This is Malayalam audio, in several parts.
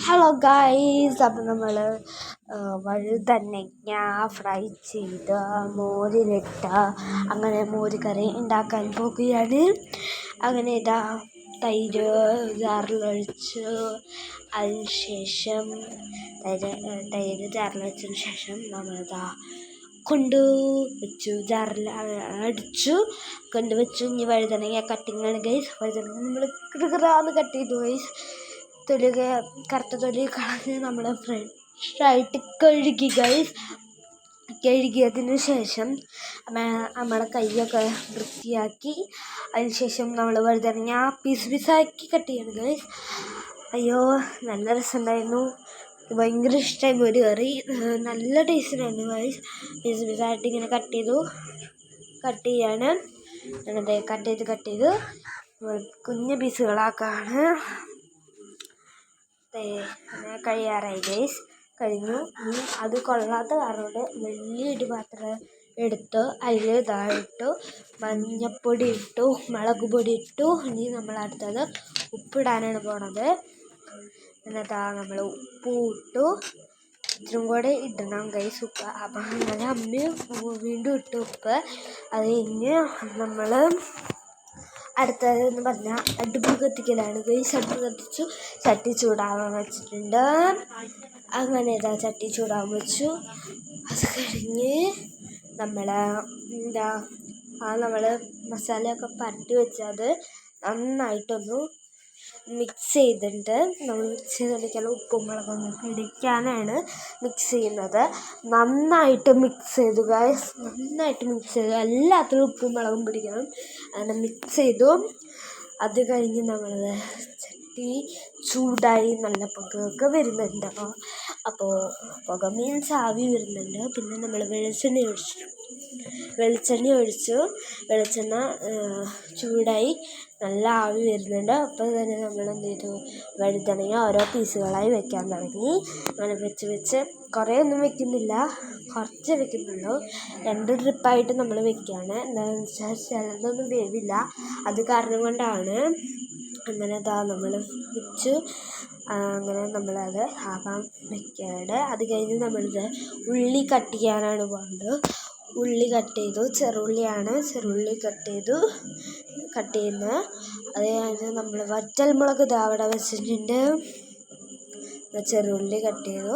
ഹലോ ഗൈസ്, അപ്പം നമ്മൾ വഴുതനങ്ങ ഫ്രൈ ചെയ്ത് മോരിലിട്ട അങ്ങനെ മോര് കറി ഉണ്ടാക്കാൻ പോകുകയാണ്. അങ്ങനെ ഇതാ തൈര് ജാറിലൊഴിച്ച് അതിനുശേഷം തൈര് ജാറിലൊഴിച്ചതിന് ശേഷം നമ്മളിതാ ജാറിൽ അടിച്ചു കൊണ്ടുവച്ചു. ഇനി വഴുതനങ്ങ കട്ടിങ്ങാണ് ഗൈസ്. വഴുതനങ്ങ നമ്മൾ കിടുകിറാന്ന് കട്ട് ചെയ്തു ഗൈസ്. കറുത്ത തൊലി കളഞ്ഞ് നമ്മൾ ഫ്രഷായിട്ട് കഴുകി ഗൈസ്. കഴുകിയതിന് ശേഷം നമ്മളെ കൈയൊക്കെ വൃത്തിയാക്കി അതിനുശേഷം നമ്മൾ വഴുതനങ്ങ പീസാക്കി കട്ട് ചെയ്യണം ഗൈസ്. അയ്യോ, നല്ല രസമുണ്ടായിരുന്നു. ഭയങ്കര ഇഷ്ടമായി മോര് കറി. നല്ല ടേസ്റ്റിലായിരുന്നു ഗൈസ്. പീസായിട്ട് ഇങ്ങനെ കട്ട് ചെയ്യാണ്. ഞാനത് കട്ട് ചെയ്ത് കുഞ്ഞ് പീസുകളാക്കാണ്. കഴിയാറായി ഗൈസ്. കഴിഞ്ഞു. ഇനി അത് കൊള്ളാത്ത കാരണം വലിയ ഇടിപാത്രം എടുത്ത് അതിൽ ഇതായിട്ടു മഞ്ഞപ്പൊടി ഇട്ടു, മുളക് പൊടി ഇട്ടു. ഇനി നമ്മൾ അടുത്തത് ഉപ്പിടാനാണ് പോണത്. എന്നിട്ടാ നമ്മൾ ഉപ്പ് ഇട്ടു. ഇച്ചിരി കൂടെ ഇടണം ഗൈസ് ഉപ്പ്. അപ്പം അങ്ങനെ അമ്മയും വീണ്ടും ഇട്ടു ഉപ്പ്. അത് കഴിഞ്ഞ് നമ്മൾ അടുത്തതെന്ന് പറഞ്ഞാൽ അടുപ്പ് കത്തിക്കലാണ് ഗൈസ്. അടുപ്പ് കത്തിച്ചു ചട്ടി ചൂടാവാൻ വെച്ചിട്ടുണ്ട്. അങ്ങനെ ഇതാ ചട്ടി ചൂടാവാൻ വെച്ചു. അത് കഴിഞ്ഞ് നമ്മൾ മസാലയൊക്കെ പരട്ടി വെച്ചത് നന്നായിട്ടൊന്ന് മിക്സ് ചെയ്തിട്ടുണ്ട്. നമ്മൾ മിക്സ് ചെയ്തെടുക്കാൻ ഉപ്പും മുളകൊന്നും പിടിക്കാനാണ് മിക്സ് ചെയ്യുന്നത്. നന്നായിട്ട് മിക്സ് ചെയ്തു ഗൈസ്. നന്നായിട്ട് മിക്സ് ചെയ്തു. എല്ലാത്തിനും ഉപ്പും മുളകും പിടിക്കണം. അങ്ങനെ മിക്സ് ചെയ്തു. അത് കഴിഞ്ഞ് നമ്മൾ ചട്ടി ചൂടായി നല്ല പുകയൊക്കെ വരുന്നുണ്ട്. അപ്പോൾ പുക മീൻസ് ആവി വരുന്നുണ്ട്. പിന്നെ നമ്മൾ വെളിച്ചെണ്ണ ഒഴിച്ചു. വെളിച്ചെണ്ണ ചൂടായി നല്ല ആവി വരുന്നുണ്ട്. അപ്പോൾ തന്നെ നമ്മൾ എന്ത് ചെയ്തു, വഴുതനങ്ങ ഓരോ പീസുകളായി വെക്കാൻ തുടങ്ങി. അങ്ങനെ വെച്ച് കുറേ ഒന്നും വെക്കുന്നില്ല, കുറച്ച് വെക്കുന്നുള്ളൂ. 2 ട്രിപ്പായിട്ട് നമ്മൾ വെക്കുകയാണ്. എന്താണെന്ന് വെച്ചാൽ ചിലതൊന്നും വേവില്ല, അത് കാരണം കൊണ്ടാണ്. അങ്ങനെ നമ്മൾ വെച്ചു. അങ്ങനെ നമ്മളത് ആവാൻ വെക്കുകയാണ്. അത് കഴിഞ്ഞ് നമ്മളിത് ഉള്ളി കട്ട് ചെയ്യാനാണ് പോകുന്നത്. ഉള്ളി കട്ട് ചെയ്തു. ചെറുള്ളിയാണ്, ചെറുള്ളി കട്ട് ചെയ്യുന്നത്. അത് കഴിഞ്ഞ് നമ്മൾ വറ്റൽമുളക് അവിടെ വെച്ചിട്ടുണ്ട്. ചെറുള്ളി കട്ട് ചെയ്തു.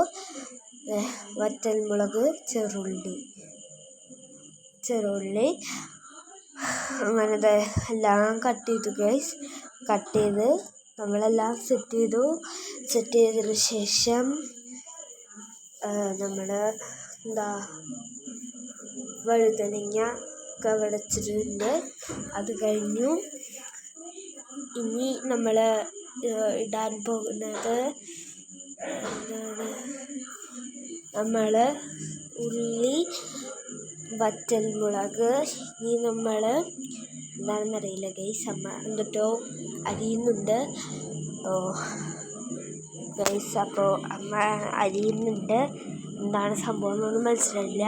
വറ്റൽമുളക്, ചെറുള്ളി അങ്ങനെ എല്ലാം കട്ട് ചെയ്തു ഗൈസ്. കട്ട് ചെയ്ത് നമ്മളെല്ലാം സെറ്റ് ചെയ്തതിന് ശേഷം നമ്മൾ വഴുതനങ്ങ കവടച്ചിട്ടുണ്ട്. അത് കഴിഞ്ഞു. ഇനി നമ്മൾ ഇടാൻ പോകുന്നത് നമ്മൾ ഉള്ളി, വറ്റൽമുളക്. ഇനി നമ്മൾ എന്താണെന്നറിയില്ല ഗൈസ്, അമ്മ എന്നിട്ടോ അരിയുന്നുണ്ട്. അപ്പോൾ അമ്മ അരിയുന്നുണ്ട്. എന്താണ് സംഭവം എന്നൊന്നും മനസ്സിലായില്ല.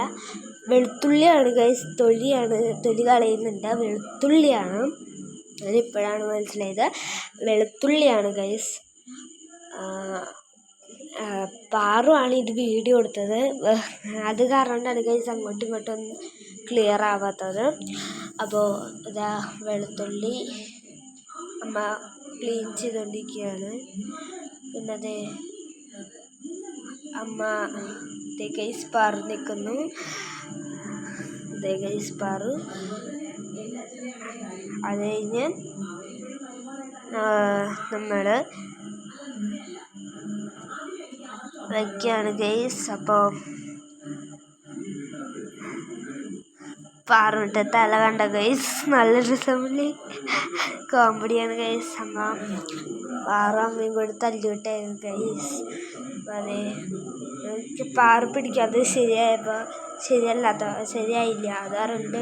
വെളുത്തുള്ളിയാണ് ഗൈസ്. തൊലി കളയുന്നുണ്ട്. വെളുത്തുള്ളിയാണ്. അതിപ്പോഴാണ് മനസ്സിലായത്, വെളുത്തുള്ളിയാണ് ഗൈസ്. പാറുവാണ് ഇത് വീഡിയോ എടുത്തത്. അത് കാരണം കൊണ്ടാണ് ഗൈസ് അങ്ങോട്ടും ഇങ്ങോട്ടും ക്ലിയർ ആവാത്തത്. അപ്പോൾ ഇതാ വെളുത്തുള്ളി അമ്മ ക്ലീൻ ചെയ്തുകൊണ്ടിരിക്കുകയാണ്. പിന്നെ അമ്മ ഗൈസ് പാറു നിൽക്കുന്നു. ഗൈസ് പാറു. അത് കഴിഞ്ഞ് നമ്മൾ വയ്ക്കുകയാണ് ഗൈസ്. അപ്പോൾ പാറുവിൻ്റെ തല കണ്ട ഗൈസ്, നല്ല രസമില്ലേ, കോമഡിയാണ് ഗൈസ്. പാറു അമ്മയും കൂടി തല്ലിവിട്ടായിരുന്നു ഗൈസ്. അതെ, എനിക്ക് പാറു പിടിക്കാതെ ശരിയായില്ല. അത് പറഞ്ഞിട്ട്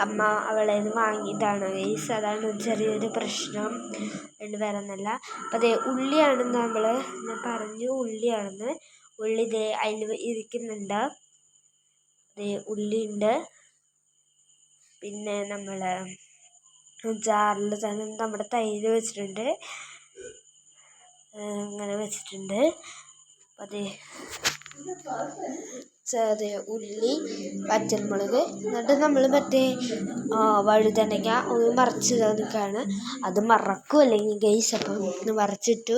അമ്മ അവളെ വാങ്ങിയിട്ടാണ് ഗൈസ്. അതാണ് ചെറിയൊരു പ്രശ്നം, വേറൊന്നുമല്ല. അപ്പം അതെ, ഉള്ളിയാണെന്ന് ഞാൻ പറഞ്ഞു, ഉള്ളിയാണെന്ന്. ഉള്ളി അതിൽ ഇരിക്കുന്നുണ്ട്. ഉള്ളിയുണ്ട്. പിന്നെ നമ്മൾ ജാറിൽ തന്നെ നമ്മുടെ തൈര് വെച്ചിട്ടുണ്ട്. ഇങ്ങനെ വെച്ചിട്ടുണ്ട്. അതെ ഉള്ളി പച്ചമുളക് എന്നിട്ട് നമ്മൾ മറ്റേ വഴുതനങ്ങ ഒന്ന് മറിച്ച് നിൽക്കുകയാണ്. അത് മറക്കും അല്ലെങ്കിൽ ഗൈസ്. അപ്പം ഒന്ന് മറിച്ചിട്ടു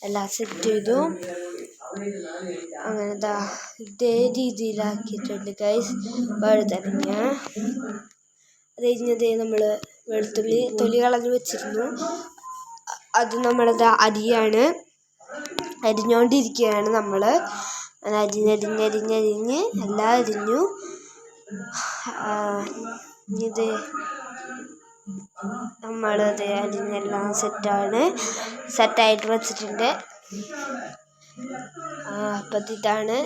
എല്ലാം സെറ്റ് ചെയ്തു. അങ്ങനെ ഇതേ രീതിയിലാക്കിയിട്ടുണ്ട് ഗൈസ് വഴുതനങ്ങ. അത് കഴിഞ്ഞതേ നമ്മൾ വെളുത്തുള്ളി തൊലി കളഞ്ഞ് വെച്ചിരുന്നു. അത് നമ്മളത് അരിയാണ്, അരിഞ്ഞുകൊണ്ടിരിക്കുകയാണ് നമ്മൾ. അരിഞ്ഞ് എല്ലാം അരിഞ്ഞു. ഇത് നമ്മളത് അരിഞ്ഞെല്ലാം സെറ്റായിട്ട് വെച്ചിട്ടുണ്ട്. അപ്പം ഇതാണ്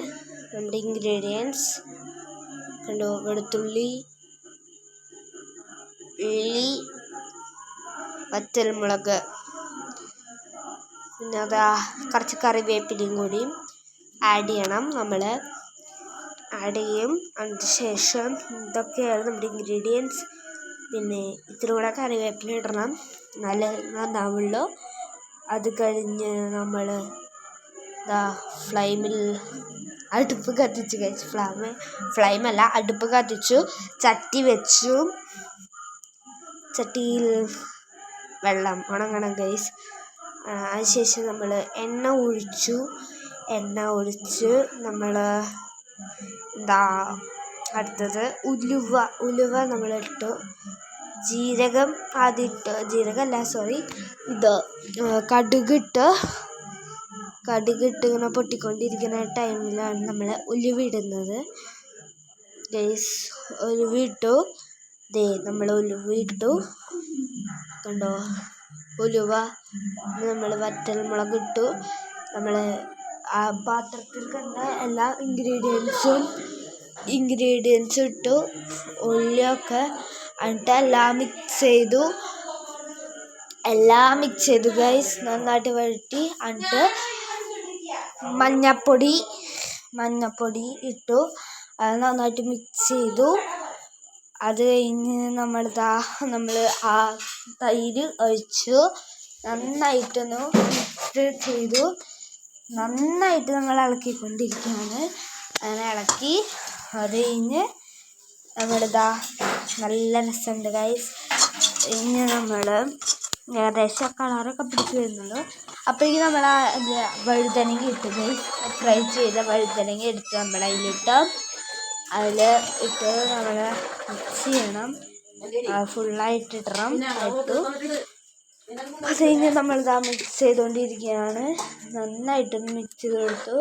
നമ്മുടെ ഇൻഗ്രീഡിയൻസ്. കണ്ടോ, വെളുത്തുള്ളി, ഉള്ളി, വറ്റൽമുളക്, പിന്നെ കുറച്ച് കറിവേപ്പിലയും കൂടി ആഡ് ചെയ്യണം. നമ്മൾ ആഡ് ചെയ്യും. അതിന് ശേഷം ഇതൊക്കെയാണ് നമ്മുടെ ഇൻഗ്രീഡിയൻസ്. പിന്നെ ഇത്തിരി കൂടെ കറിവേപ്പില ഇടണം, നല്ല നന്നാവുള്ളൂ. അത് കഴിഞ്ഞ് നമ്മൾ ഫ്ലെയിമിൽ അടുപ്പ് കത്തിച്ച് കഴിച്ചു. ഫ്ലെയിമല്ല, അടുപ്പ് കത്തിച്ചു, ചട്ടി വെച്ചു. ചട്ടിയിൽ വെള്ളം ഉണങ്ങണം ഗൈസ്. അതിനുശേഷം നമ്മൾ എണ്ണ ഒഴിച്ച് നമ്മൾ അടുത്തത് ഉലുവ നമ്മളിട്ടു. ജീരകം ആദ്യം ഇട്ട്, കടുകിട്ട് ഇങ്ങനെ പൊട്ടിക്കൊണ്ടിരിക്കുന്ന ടൈമിലാണ് നമ്മൾ ഉലുവ ഇടുന്നത് ഗൈസ്. നമ്മൾ ഉലുവ ഇട്ടു. കണ്ടോ, ഉലുവ, നമ്മൾ വറ്റൽമുളക് ഇട്ടു. നമ്മൾ ആ പാത്രത്തിൽ കണ്ട എല്ലാ ഇൻഗ്രീഡിയൻസും ഇട്ടു, ഉള്ളിയൊക്കെ. എന്നിട്ട് എല്ലാം മിക്സ് ചെയ്തു ഗൈസ്. നന്നായിട്ട് വഴറ്റി. എന്നിട്ട് മഞ്ഞപ്പൊടി ഇട്ടു. അത് നന്നായിട്ട് മിക്സ് ചെയ്തു. അത് കഴിഞ്ഞ് നമ്മൾ ആ തൈര് ഒഴിച്ചു നന്നായിട്ടൊന്ന് മിക്സ് ചെയ്തു. നന്നായിട്ട് നമ്മൾ ഇളക്കിക്കൊണ്ടിരിക്കുകയാണ്. അങ്ങനെ ഇളക്കി അത് കഴിഞ്ഞ് നല്ല രസമുണ്ട് ഗൈസ്. ഇനി നമ്മൾ ഏകദേശം കളറൊക്കെ പിടിച്ച് വരുന്നുള്ളൂ. അപ്പോഴേക്കും നമ്മൾ വഴുതനങ്ങ ഇട്ട് ഗൈസ്. ഫ്രൈ ചെയ്ത വഴുതനങ്ങ എടുത്ത് നമ്മൾ അതിൽ ഇട്ട് നമ്മൾ മിക്സ് ചെയ്യണം. ഫുള്ളായിട്ട് ഇട്ടു. അത് കഴിഞ്ഞ് നമ്മൾ മിക്സ് ചെയ്തുകൊണ്ടിരിക്കുകയാണ്. നന്നായിട്ടൊന്ന് മിക്സ് ചെയ്ത് കൊടുത്തു.